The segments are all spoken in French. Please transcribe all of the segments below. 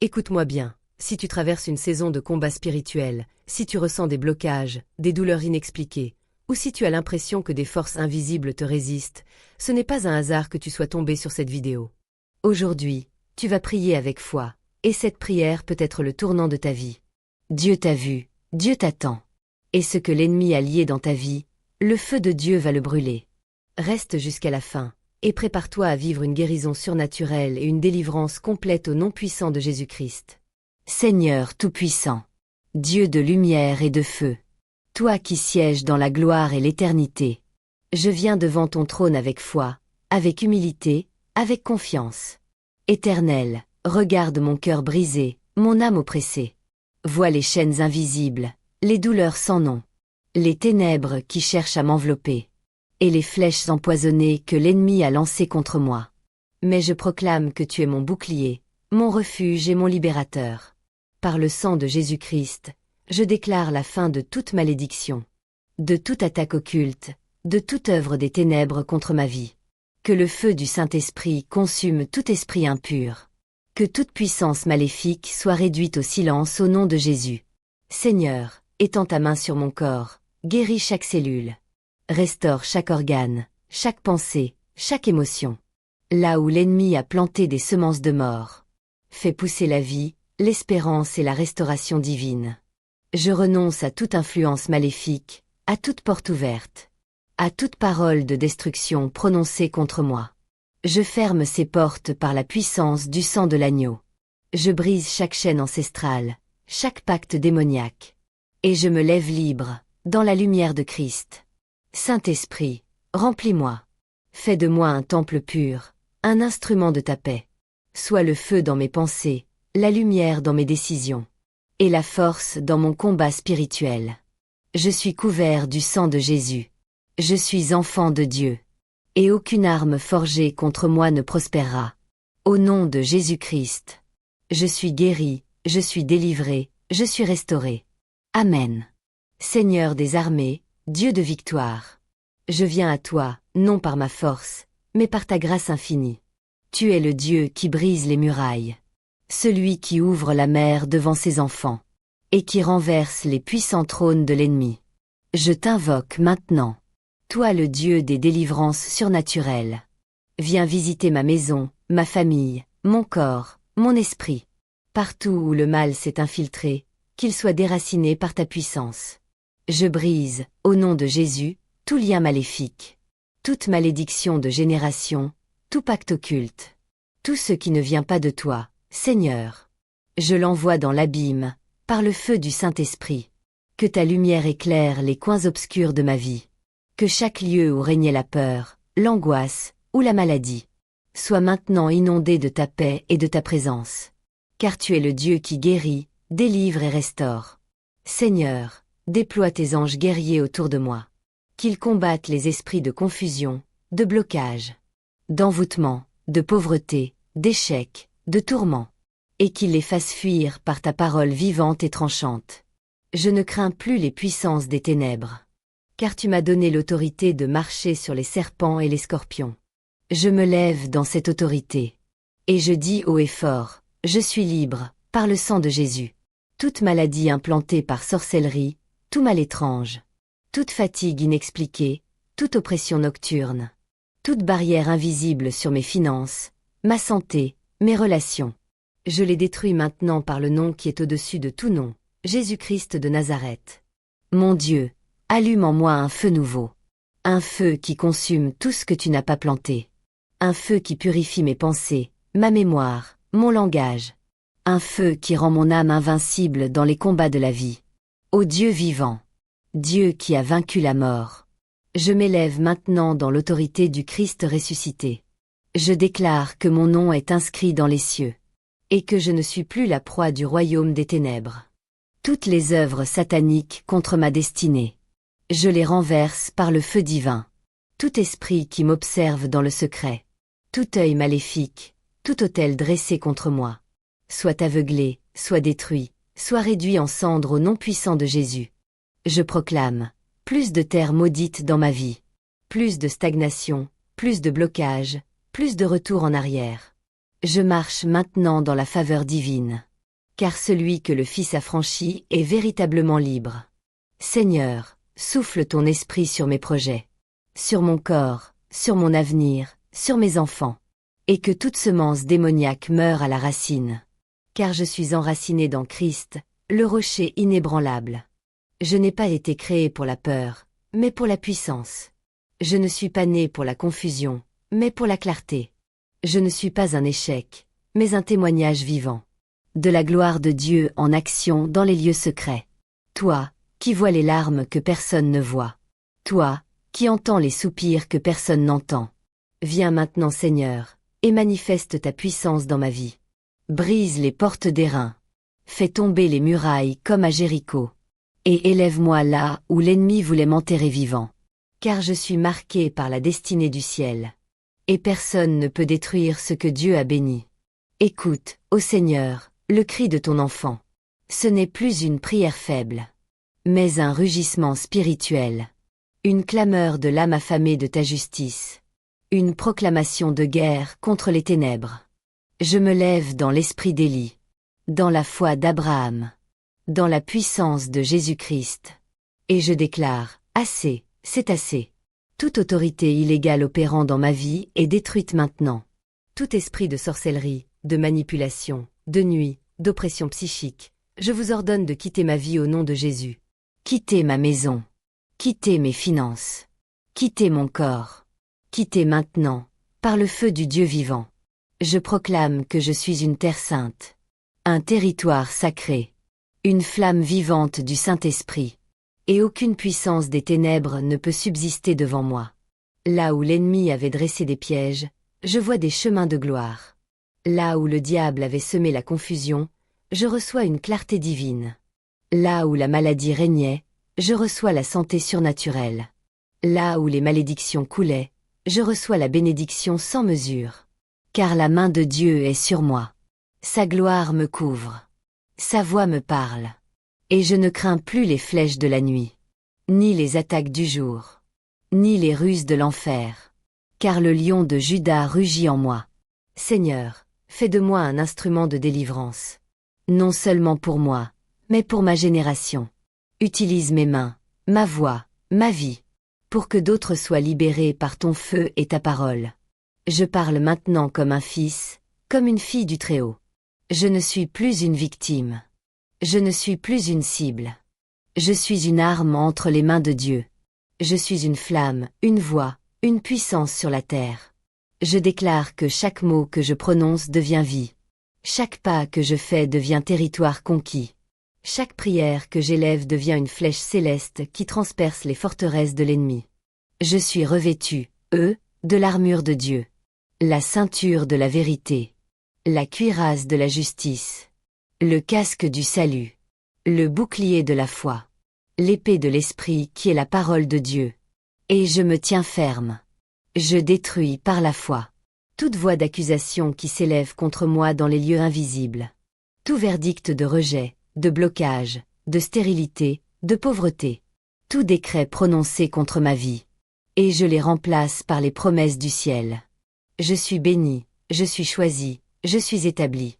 Écoute-moi bien, si tu traverses une saison de combat spirituel, si tu ressens des blocages, des douleurs inexpliquées, ou si tu as l'impression que des forces invisibles te résistent, ce n'est pas un hasard que tu sois tombé sur cette vidéo. Aujourd'hui, tu vas prier avec foi, et cette prière peut être le tournant de ta vie. Dieu t'a vu, Dieu t'attend. Et ce que l'ennemi a lié dans ta vie, le feu de Dieu va le brûler. Reste jusqu'à la fin, et prépare-toi à vivre une guérison surnaturelle et une délivrance complète au nom puissant de Jésus-Christ. Seigneur Tout-Puissant, Dieu de lumière et de feu, toi qui sièges dans la gloire et l'éternité, je viens devant ton trône avec foi, avec humilité, avec confiance. Éternel, regarde mon cœur brisé, mon âme oppressée. Vois les chaînes invisibles, les douleurs sans nom, les ténèbres qui cherchent à m'envelopper, et les flèches empoisonnées que l'ennemi a lancées contre moi. Mais je proclame que tu es mon bouclier, mon refuge et mon libérateur. Par le sang de Jésus-Christ, je déclare la fin de toute malédiction, de toute attaque occulte, de toute œuvre des ténèbres contre ma vie. Que le feu du Saint-Esprit consume tout esprit impur. Que toute puissance maléfique soit réduite au silence au nom de Jésus. Seigneur, étends ta main sur mon corps, guéris chaque cellule. Restaure chaque organe, chaque pensée, chaque émotion. Là où l'ennemi a planté des semences de mort. Fais pousser la vie, l'espérance et la restauration divine. Je renonce à toute influence maléfique, à toute porte ouverte, à toute parole de destruction prononcée contre moi. Je ferme ces portes par la puissance du sang de l'agneau. Je brise chaque chaîne ancestrale, chaque pacte démoniaque. Et je me lève libre, dans la lumière de Christ. Saint-Esprit, remplis-moi. Fais de moi un temple pur, un instrument de ta paix. Sois le feu dans mes pensées, la lumière dans mes décisions, et la force dans mon combat spirituel. Je suis couvert du sang de Jésus. Je suis enfant de Dieu. Et aucune arme forgée contre moi ne prospérera. Au nom de Jésus-Christ. Je suis guéri, je suis délivré, je suis restauré. Amen. Seigneur des armées, Dieu de victoire. Je viens à toi, non par ma force, mais par ta grâce infinie. Tu es le Dieu qui brise les murailles. Celui qui ouvre la mer devant ses enfants. Et qui renverse les puissants trônes de l'ennemi. Je t'invoque maintenant. Toi le Dieu des délivrances surnaturelles. Viens visiter ma maison, ma famille, mon corps, mon esprit. Partout où le mal s'est infiltré, qu'il soit déraciné par ta puissance. Je brise, au nom de Jésus, tout lien maléfique. Toute malédiction de génération, tout pacte occulte. Tout ce qui ne vient pas de toi, Seigneur. Je l'envoie dans l'abîme, par le feu du Saint-Esprit. Que ta lumière éclaire les coins obscurs de ma vie. Que chaque lieu où régnait la peur, l'angoisse, ou la maladie, soit maintenant inondé de ta paix et de ta présence. Car tu es le Dieu qui guérit, délivre et restaure. Seigneur, déploie tes anges guerriers autour de moi. Qu'ils combattent les esprits de confusion, de blocage, d'envoûtement, de pauvreté, d'échec, de tourment. Et qu'ils les fassent fuir par ta parole vivante et tranchante. Je ne crains plus les puissances des ténèbres. Car tu m'as donné l'autorité de marcher sur les serpents et les scorpions. Je me lève dans cette autorité. Et je dis haut et fort, je suis libre, par le sang de Jésus. Toute maladie implantée par sorcellerie, tout mal étrange, toute fatigue inexpliquée, toute oppression nocturne, toute barrière invisible sur mes finances, ma santé, mes relations. Je les détruis maintenant par le nom qui est au-dessus de tout nom, Jésus-Christ de Nazareth. Mon Dieu, allume en moi un feu nouveau. Un feu qui consume tout ce que tu n'as pas planté. Un feu qui purifie mes pensées, ma mémoire, mon langage. Un feu qui rend mon âme invincible dans les combats de la vie. Ô Dieu vivant, Dieu qui a vaincu la mort. Je m'élève maintenant dans l'autorité du Christ ressuscité. Je déclare que mon nom est inscrit dans les cieux. Et que je ne suis plus la proie du royaume des ténèbres. Toutes les œuvres sataniques contre ma destinée. Je les renverse par le feu divin. Tout esprit qui m'observe dans le secret. Tout œil maléfique, tout autel dressé contre moi. Soit aveuglé, soit détruit, soit réduit en cendres au nom puissant de Jésus. Je proclame, plus de terre maudite dans ma vie. Plus de stagnation, plus de blocage, plus de retour en arrière. Je marche maintenant dans la faveur divine. car celui que le Fils a franchi est véritablement libre. Seigneur, souffle ton esprit sur mes projets, sur mon corps, sur mon avenir, sur mes enfants, et que toute semence démoniaque meure à la racine. Car je suis enraciné dans Christ, le rocher inébranlable. Je n'ai pas été créé pour la peur, mais pour la puissance. Je ne suis pas né pour la confusion, mais pour la clarté. Je ne suis pas un échec, mais un témoignage vivant. De la gloire de Dieu en action dans les lieux secrets. Toi, qui vois les larmes que personne ne voit. Toi, qui entends les soupirs que personne n'entend. Viens maintenant Seigneur, et manifeste ta puissance dans ma vie. Brise les portes d'airain. Fais tomber les murailles comme à Jéricho. Et élève-moi là où l'ennemi voulait m'enterrer vivant. Car je suis marqué par la destinée du ciel. Et personne ne peut détruire ce que Dieu a béni. Écoute, ô Seigneur, le cri de ton enfant. Ce n'est plus une prière faible, mais un rugissement spirituel. Une clameur de l'âme affamée de ta justice. Une proclamation de guerre contre les ténèbres. Je me lève dans l'esprit d'Élie, dans la foi d'Abraham, dans la puissance de Jésus-Christ. Et je déclare, assez, c'est assez. Toute autorité illégale opérant dans ma vie est détruite maintenant. Tout esprit de sorcellerie, de manipulation, de nuit, d'oppression psychique, je vous ordonne de quitter ma vie au nom de Jésus. Quittez ma maison. Quittez mes finances. Quittez mon corps. Quittez maintenant, par le feu du Dieu vivant. Je proclame que je suis une terre sainte. Un territoire sacré. Une flamme vivante du Saint-Esprit. Et aucune puissance des ténèbres ne peut subsister devant moi. Là où l'ennemi avait dressé des pièges, je vois des chemins de gloire. Là où le diable avait semé la confusion, je reçois une clarté divine. Là où la maladie régnait, je reçois la santé surnaturelle. Là où les malédictions coulaient, je reçois la bénédiction sans mesure. Car la main de Dieu est sur moi. Sa gloire me couvre. Sa voix me parle. Et je ne crains plus les flèches de la nuit, ni les attaques du jour, ni les ruses de l'enfer. Car le lion de Juda rugit en moi. Seigneur, fais de moi un instrument de délivrance. Non seulement pour moi, mais pour ma génération. Utilise mes mains, ma voix, ma vie, pour que d'autres soient libérés par ton feu et ta parole. Je parle maintenant comme un fils, comme une fille du Très-Haut. Je ne suis plus une victime. Je ne suis plus une cible. Je suis une arme entre les mains de Dieu. Je suis une flamme, une voix, une puissance sur la terre. Je déclare que chaque mot que je prononce devient vie. Chaque pas que je fais devient territoire conquis. Chaque prière que j'élève devient une flèche céleste qui transperce les forteresses de l'ennemi. Je suis revêtu, de l'armure de Dieu. La ceinture de la vérité. La cuirasse de la justice. Le casque du salut. Le bouclier de la foi. L'épée de l'esprit qui est la parole de Dieu. Et je me tiens ferme. Je détruis par la foi toute voix d'accusation qui s'élève contre moi dans les lieux invisibles. Tout verdict de rejet, de blocage, de stérilité, de pauvreté. Tout décret prononcé contre ma vie. Et je les remplace par les promesses du ciel. Je suis béni, je suis choisi, je suis établi.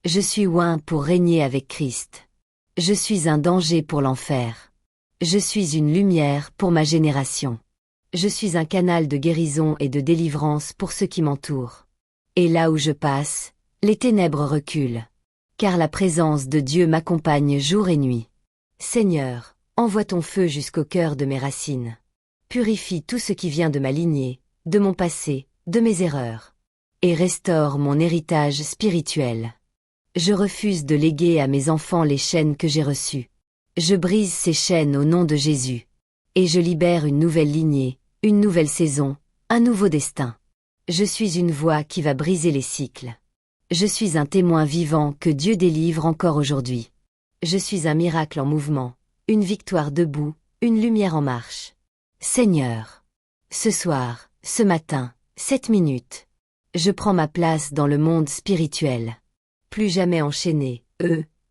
Je suis oint pour régner avec Christ. Je suis un danger pour l'enfer. Je suis une lumière pour ma génération. Je suis un canal de guérison et de délivrance pour ceux qui m'entourent. Et là où je passe, les ténèbres reculent. Car la présence de Dieu m'accompagne jour et nuit. Seigneur, envoie ton feu jusqu'au cœur de mes racines. Purifie tout ce qui vient de ma lignée, de mon passé, de mes erreurs. Et restaure mon héritage spirituel. Je refuse de léguer à mes enfants les chaînes que j'ai reçues. Je brise ces chaînes au nom de Jésus. Et je libère une nouvelle lignée, une nouvelle saison, un nouveau destin. Je suis une voix qui va briser les cycles. Je suis un témoin vivant que Dieu délivre encore aujourd'hui. Je suis un miracle en mouvement, une victoire debout, une lumière en marche. Seigneur, ce soir, ce matin, 7 minutes, je prends ma place dans le monde spirituel. Plus jamais enchaîné,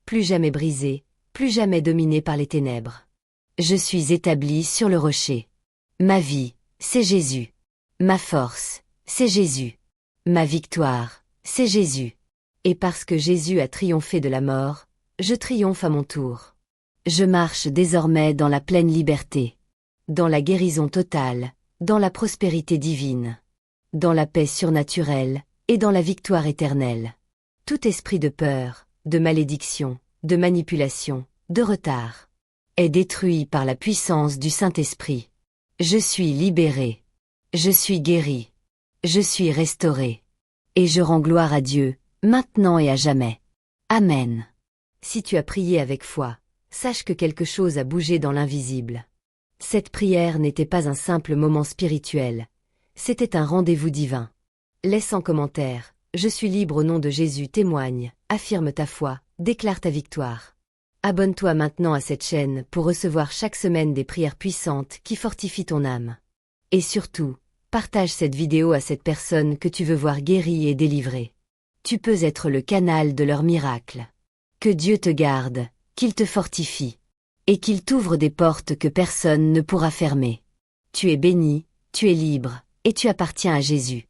plus jamais brisé, plus jamais dominé par les ténèbres. Je suis établi sur le rocher. Ma vie, c'est Jésus. Ma force, c'est Jésus. Ma victoire, c'est Jésus. Et parce que Jésus a triomphé de la mort, je triomphe à mon tour. Je marche désormais dans la pleine liberté, dans la guérison totale, dans la prospérité divine, dans la paix surnaturelle et dans la victoire éternelle. Tout esprit de peur, de malédiction, de manipulation, de retard, est détruit par la puissance du Saint-Esprit. Je suis libéré. Je suis guéri. Je suis restauré. Et je rends gloire à Dieu, maintenant et à jamais. Amen. Si tu as prié avec foi, sache que quelque chose a bougé dans l'invisible. Cette prière n'était pas un simple moment spirituel, c'était un rendez-vous divin. Laisse en commentaire, je suis libre au nom de Jésus, témoigne, affirme ta foi, déclare ta victoire. Abonne-toi maintenant à cette chaîne pour recevoir chaque semaine des prières puissantes qui fortifient ton âme. Et surtout, partage cette vidéo à cette personne que tu veux voir guérie et délivrée. Tu peux être le canal de leur miracle. Que Dieu te garde, qu'il te fortifie, et qu'il t'ouvre des portes que personne ne pourra fermer. Tu es béni, tu es libre, et tu appartiens à Jésus.